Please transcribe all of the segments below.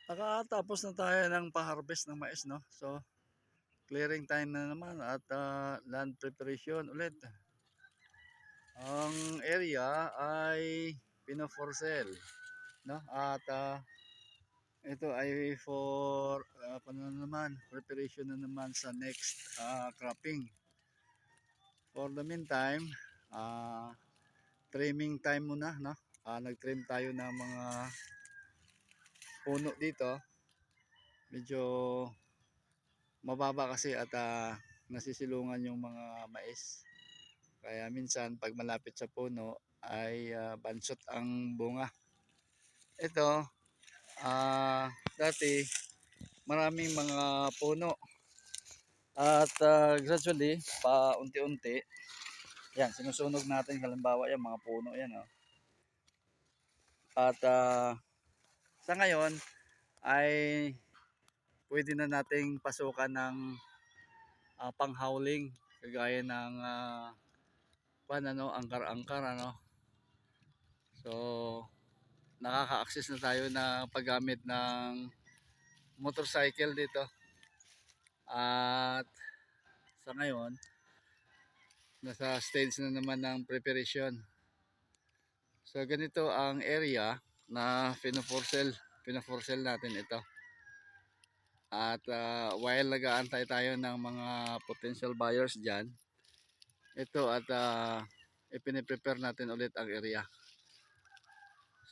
Nakatapos na tayo ng pa-harvest ng mais, no? So, clearing time na naman at land preparation ulit. Ang area ay pino-for sale, no? At ito ay for paano naman, preparation na naman sa next cropping. For the meantime, trimming time muna, no? Nag-trim tayo ng mga puno dito. Medyo mababa kasi at nasisilungan yung mga mais. Kaya minsan pag malapit sa puno ay bansot ang bunga. Ito, dati maraming mga puno at gradually pa unti-unti yan sinusunog natin, halimbawa yan mga puno yan, oh. At sa ngayon ay pwede na nating pasukan ng panghauling kagaya ng angkar-angkar, ano. So nakaka-access na tayo na paggamit ng motorcycle dito. At sa ngayon nasa stage na naman ng preparation. So ganito ang area na pino-for-sale natin ito. At while nag-aantay tayo ng mga potential buyers dyan, ito at ipine-prepare natin ulit ang area.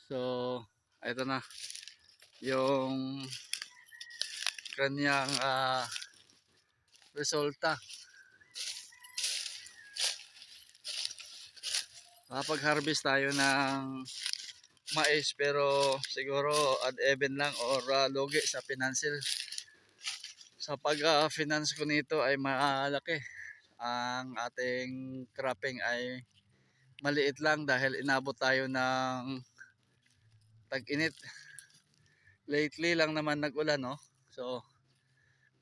So ito na yung kanyang resulta. Nakapag-harvest tayo ng mais pero siguro ad even lang or lugi sa financial. Sa pag-finance ko nito ay malaki. Ang ating cropping ay maliit lang dahil inabot tayo ng tag-init. Lately lang naman nag-ulan, no? So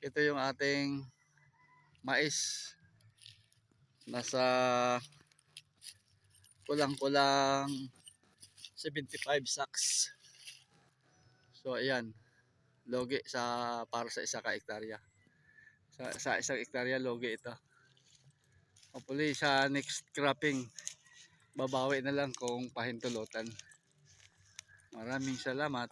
ito yung ating mais. Nasa kulang-kulang 75 sacks. So ayan, logi para sa isa ka hektarya. Sa isang hektarya logi ito. Hopefully sa next cropping babawi na lang kung pahintulutan. Maraming salamat.